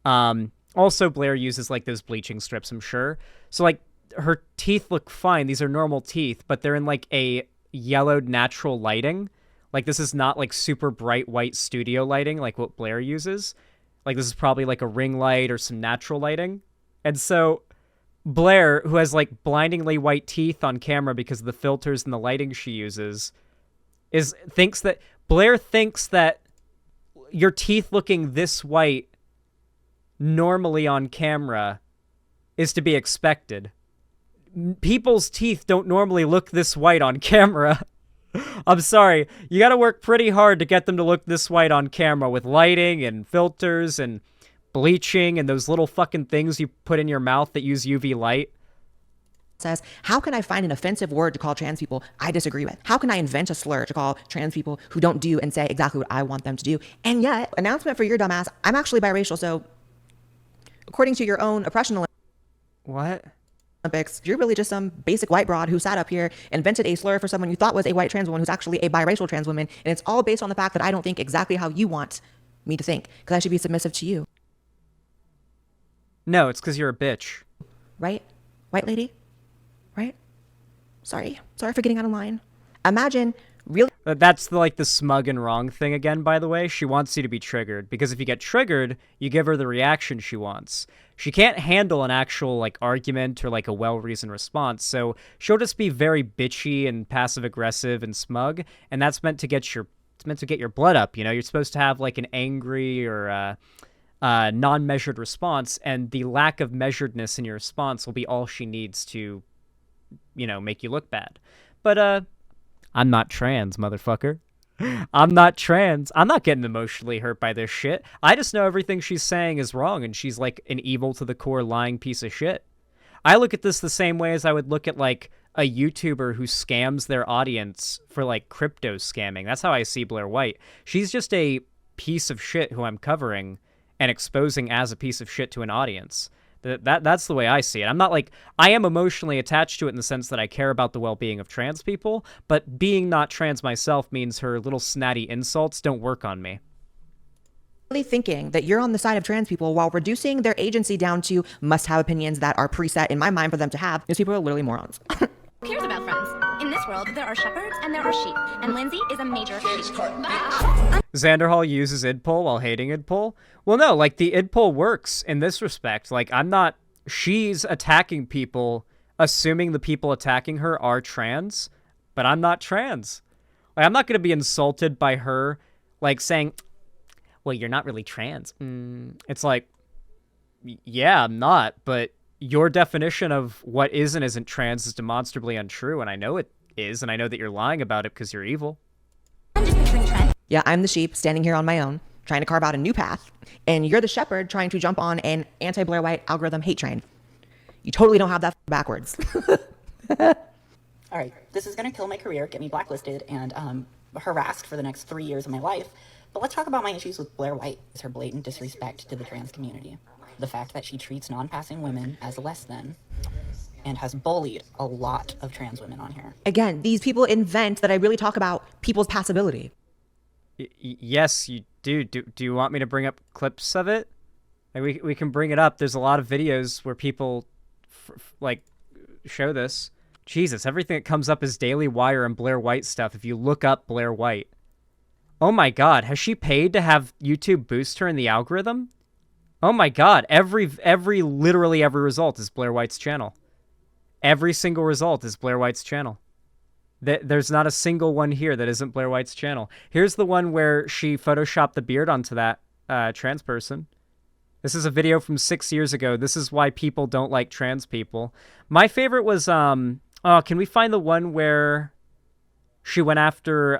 Also, Blaire uses, like, those bleaching strips, I'm sure. So, like, her teeth look fine. These are normal teeth, but they're in, like, a yellowed natural lighting. Like, this is not, like, super bright white studio lighting like what Blaire uses. Like, this is probably, like, a ring light or some natural lighting. And so Blaire, who has like blindingly white teeth on camera because of the filters and the lighting she uses, Blaire thinks that your teeth looking this white normally on camera is to be expected. People's teeth don't normally look this white on camera. I'm sorry. You gotta work pretty hard to get them to look this white on camera with lighting and filters and bleaching and those little fucking things you put in your mouth that use UV light. Says, how can I find an offensive word to call trans people I disagree with? How can I invent a slur to call trans people who don't do and say exactly what I want them to do? And yet, announcement for your dumbass, I'm actually biracial, so according to your own oppression What? Olympics, you're really just some basic white broad who sat up here, invented a slur for someone you thought was a white trans woman who's actually a biracial trans woman, and it's all based on the fact that I don't think exactly how you want me to think, because I should be submissive to you. No, it's because you're a bitch. Right? White lady? Right? Sorry for getting out of line. Imagine really... That's the smug and wrong thing again, by the way. She wants you to be triggered, because if you get triggered, you give her the reaction she wants. She can't handle an actual, argument or, a well-reasoned response, so she'll just be very bitchy and passive-aggressive and smug, and that's meant to get your blood up, you know? You're supposed to have, an angry or non-measured response, and the lack of measuredness in your response will be all she needs to, make you look bad. But, I'm not trans, motherfucker. I'm not trans. I'm not getting emotionally hurt by this shit. I just know everything she's saying is wrong, and she's an evil to the core lying piece of shit. I look at this the same way as I would look at a YouTuber who scams their audience for crypto scamming. That's how I see Blaire White. She's just a piece of shit who I'm covering and exposing as a piece of shit to an audience. That's the way I see it. I'm not I am emotionally attached to it in the sense that I care about the well-being of trans people, but being not trans myself means her little snatty insults don't work on me. Really thinking that you're on the side of trans people while reducing their agency down to must-have opinions that are preset in my mind for them to have. These people are literally morons. Who cares about friends? In this world, there are shepherds and there are sheep, and Lindsay is a major sheep. Xanderhall uses idpol while hating idpol. Well, no, the idpol works in this respect. She's attacking people, assuming the people attacking her are trans, but I'm not trans. I'm not going to be insulted by her, saying, well, you're not really trans. It's yeah, I'm not, but your definition of what is and isn't trans is demonstrably untrue, and I know it is, and I know that you're lying about it because you're evil. Yeah, I'm the sheep standing here on my own, trying to carve out a new path, and you're the shepherd trying to jump on an anti-Blaire White algorithm hate train. You totally don't have that backwards. All right, this is going to kill my career, get me blacklisted, and harassed for the next 3 years of my life. But let's talk about my issues with Blaire White. Is her blatant disrespect to the trans community. The fact that she treats non-passing women as less than, and has bullied a lot of trans women on here. Again, these people invent that I really talk about people's passability. Yes, you do. Do you want me to bring up clips of it? We can bring it up. There's a lot of videos where people show this. Jesus, everything that comes up is Daily Wire and Blaire White stuff. If you look up Blaire White, oh my God, has she paid to have YouTube boost her in the algorithm? Oh my God, literally every result is Blaire White's channel. Every single result is Blaire White's channel. There's not a single one here that isn't Blaire White's channel. Here's the one where she photoshopped the beard onto that trans person. This is a video from 6 years ago. This is why people don't like trans people. My favorite was, can we find the one where she went after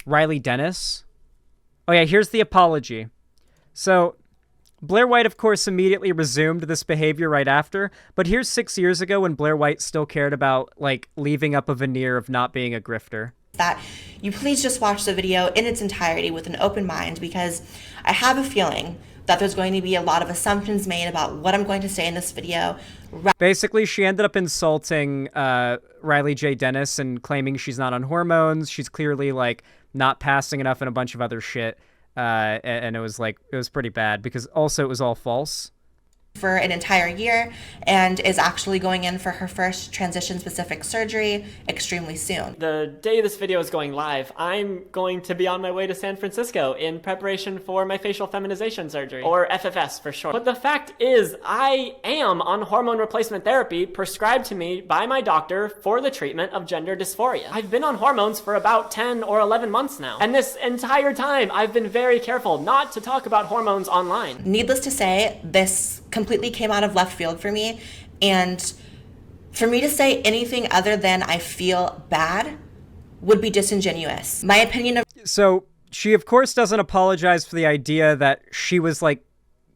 Riley Dennis? Oh yeah, here's the apology. So Blaire White, of course, immediately resumed this behavior right after, but here's 6 years ago when Blaire White still cared about, leaving up a veneer of not being a grifter. That you please just watch the video in its entirety with an open mind, because I have a feeling that there's going to be a lot of assumptions made about what I'm going to say in this video. Basically, she ended up insulting Riley J. Dennis and claiming she's not on hormones. She's clearly, not passing enough and a bunch of other shit. And it was pretty bad because also it was all false. for an entire year and is actually going in for her first transition-specific surgery extremely soon. The day this video is going live, I'm going to be on my way to San Francisco in preparation for my facial feminization surgery, or FFS for short. But the fact is, I am on hormone replacement therapy prescribed to me by my doctor for the treatment of gender dysphoria. I've been on hormones for about 10 or 11 months now, and this entire time I've been very careful not to talk about hormones online. Needless to say, this completely came out of left field for me, and for me to say anything other than I feel bad would be disingenuous. My opinion of— So she of course doesn't apologize for the idea that she was like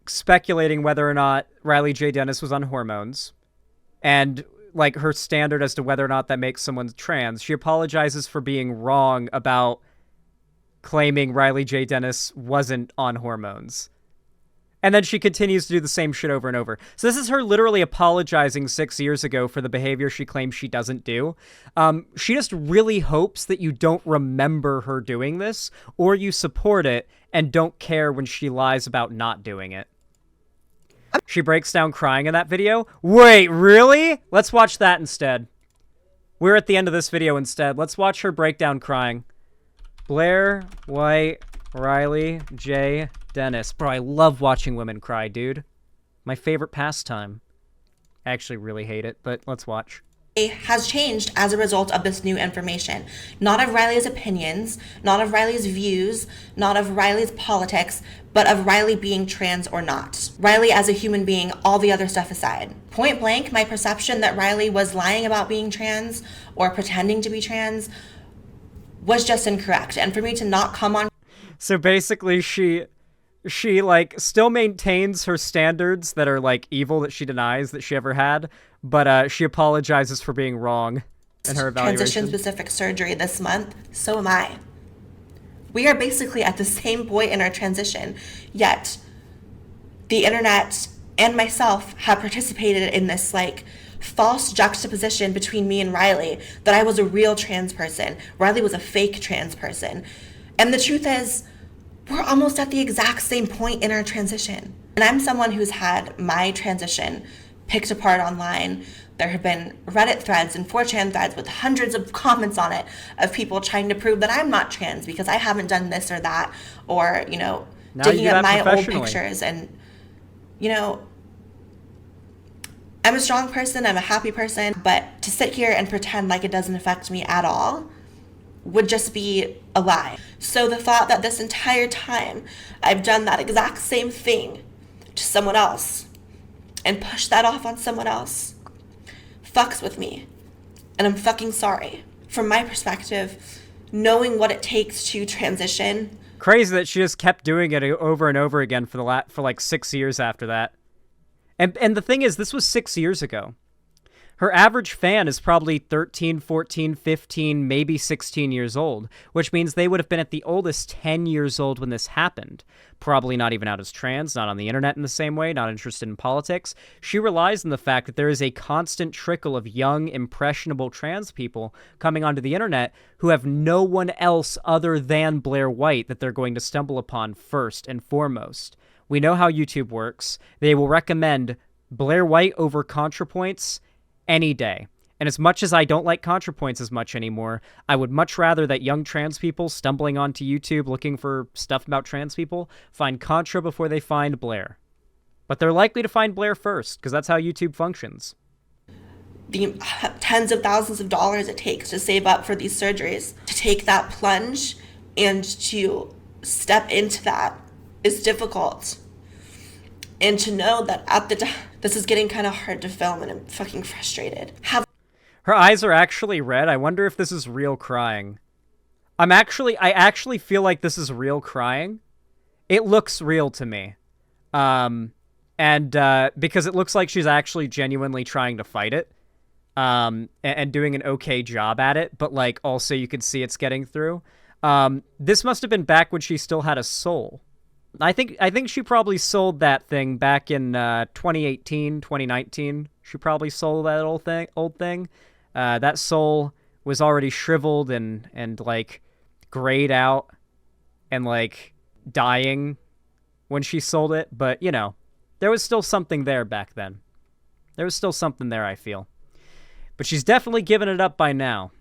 speculating whether or not Riley J. Dennis was on hormones and like her standard as to whether or not that makes someone trans. She apologizes for being wrong about claiming Riley J. Dennis wasn't on hormones. And then she continues to do the same shit over and over. So this is her literally apologizing 6 years ago for the behavior she claims she doesn't do. She just really hopes that you don't remember her doing this, or you support it and don't care when she lies about not doing it. She breaks down crying in that video. Wait, really? Let's watch that instead. We're at the end of this video instead. Let's watch her break down crying. Blaire White, Riley J. Dennis. Bro, I love watching women cry, dude. My favorite pastime. I actually really hate it, but let's watch. Has changed as a result of this new information. Not of Riley's opinions, not of Riley's views, not of Riley's politics, but of Riley being trans or not. Riley as a human being, all the other stuff aside. Point blank, my perception that Riley was lying about being trans or pretending to be trans was just incorrect. And for me to not come on— So basically she like still maintains her standards that are like evil that she denies that she ever had, but she apologizes for being wrong in her evaluation. Transition-specific surgery this month, so am I. We are basically at the same point in our transition, yet the internet and myself have participated in this like false juxtaposition between me and Riley that I was a real trans person. Riley was a fake trans person. And the truth is, we're almost at the exact same point in our transition. And I'm someone who's had my transition picked apart online. There have been Reddit threads and 4chan threads with hundreds of comments on it of people trying to prove that I'm not trans because I haven't done this or that, or, you know, digging up my old pictures. And, you know, I'm a strong person, I'm a happy person, but to sit here and pretend like it doesn't affect me at all would just be a lie. So the thought that this entire time I've done that exact same thing to someone else and pushed that off on someone else fucks with me. And I'm fucking sorry. From my perspective, knowing what it takes to transition. Crazy that she just kept doing it over and over again for like 6 years after that. And the thing is, this was 6 years ago. Her average fan is probably 13, 14, 15, maybe 16 years old, which means they would have been at the oldest 10 years old when this happened. Probably not even out as trans, not on the internet in the same way, not interested in politics. She relies on the fact that there is a constant trickle of young, impressionable trans people coming onto the internet who have no one else other than Blaire White that they're going to stumble upon first and foremost. We know how YouTube works. They will recommend Blaire White over ContraPoints any day. And as much as I don't like ContraPoints as much anymore, I would much rather that young trans people stumbling onto YouTube looking for stuff about trans people find Contra before they find Blaire. But they're likely to find Blaire first, because that's how YouTube functions. The tens of thousands of dollars it takes to save up for these surgeries, to take that plunge and to step into that is difficult. And to know that at the time, this is getting kind of hard to film and I'm fucking frustrated. Her eyes are actually red. I wonder if this is real crying. I actually feel like this is real crying. It looks real to me. Because it looks like she's actually genuinely trying to fight it. And doing an okay job at it, but like also you can see it's getting through. This must have been back when she still had a soul. I think she probably sold that thing back in 2018, 2019. She probably sold that old thing. That soul was already shriveled and like grayed out and like dying when she sold it. But you know, there was still something there back then. There was still something there, I feel. But she's definitely given it up by now.